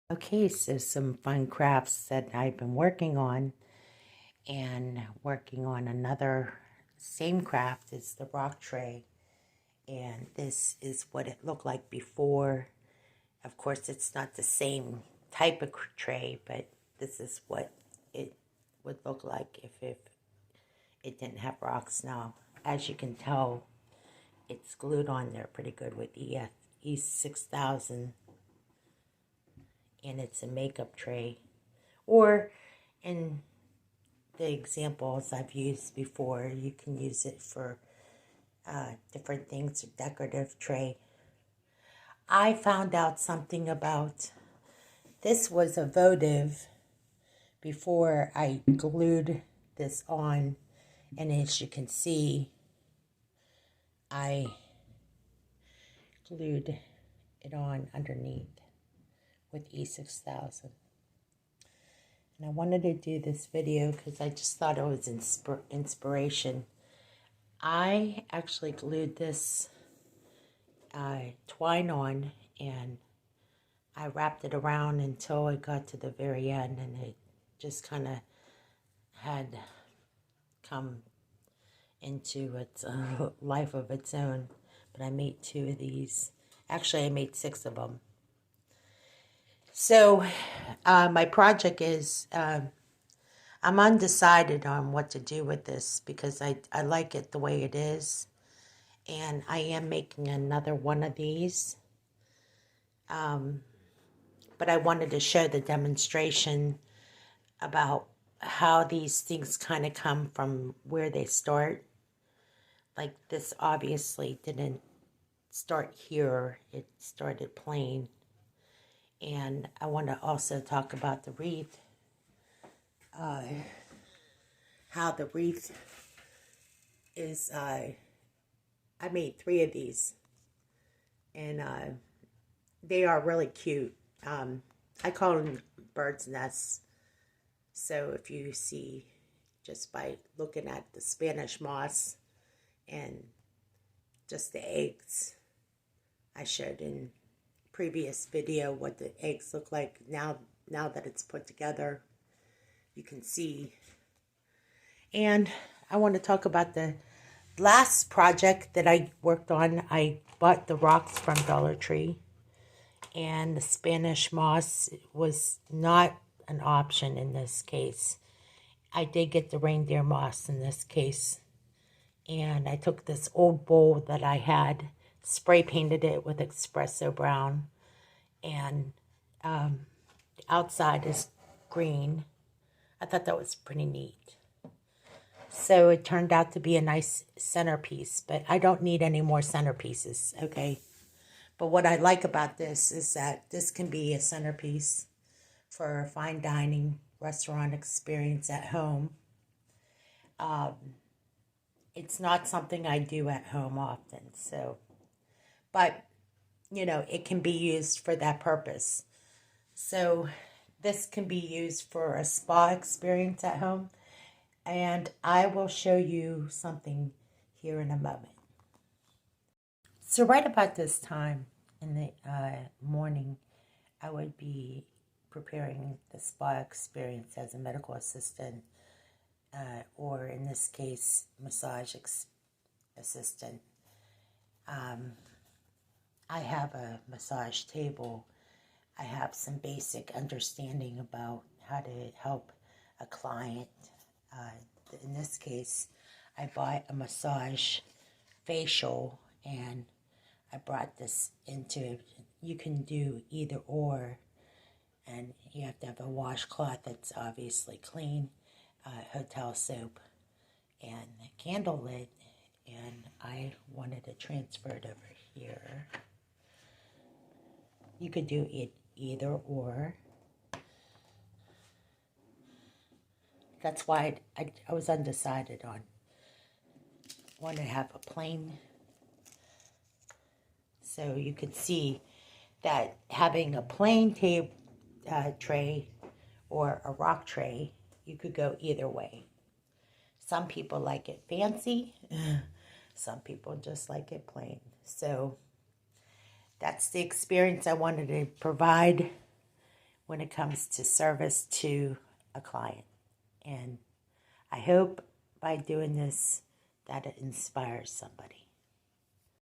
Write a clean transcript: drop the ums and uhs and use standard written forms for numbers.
Okay, so some fun crafts that I've been working on, and working on another same craft is the rock tray. And this is what it looked like before. Of course, it's not the same type of tray, but this is what it would look like if it didn't have rocks. Now, as you can tell, it's glued on there pretty good with E6000, and it's a makeup tray. Or in the examples I've used before, you can use it for different things, a decorative tray. I found out something about this was a votive before I glued this on, and as you can see, I glued it on underneath with E6000. And I wanted to do this video because I just thought it was inspiration. I actually glued this twine on, and I wrapped it around until it got to the very end, and it just kind of had come into its life of its own. But I made 2 of these. Actually, I made 6 of them. So my project is, I'm undecided on what to do with this because I like it the way it is. And I am making another one of these. But I wanted to show the demonstration about how these things kind of come from where they start. Like this obviously didn't start here. It started plain. And I want to also talk about the wreath. How the wreath is, I made 3 of these. And they are really cute. I call them bird's nests. So if you see, just by looking at the Spanish moss and just the eggs, I showed in previous video what the eggs look like. Now that it's put together, you can see. And I want to talk about the last project that I worked on. I bought the rocks from Dollar Tree, and the Spanish moss was not an option in this case. I did get the reindeer moss in this case. And I took this old bowl that I had, spray painted it with espresso brown, and the outside is green. I thought that was pretty neat. So it turned out to be a nice centerpiece, but I don't need any more centerpieces, okay? But what I like about this is that this can be a centerpiece for a fine dining restaurant experience at home. It's not something I do at home often, so, but, you know, it can be used for that purpose. So this can be used for a spa experience at home, and I will show you something here in a moment. So right about this time in the morning, I would be preparing the spa experience as a medical assistant, or in this case, massage assistant. I have a massage table. I have some basic understanding about how to help a client. In this case, I bought a massage facial, and I brought this into, you can do either or, and you have to have a washcloth that's obviously clean, hotel soap, and a candle lit, and I wanted to transfer it over here. You could do it either or. That's why I was undecided on. I wanted to have a plain, so you could see that having a plain tray or a rock tray, you could go either way. Some people like it fancy, some people just like it plain. So that's the experience I wanted to provide when it comes to service to a client. And I hope by doing this that it inspires somebody.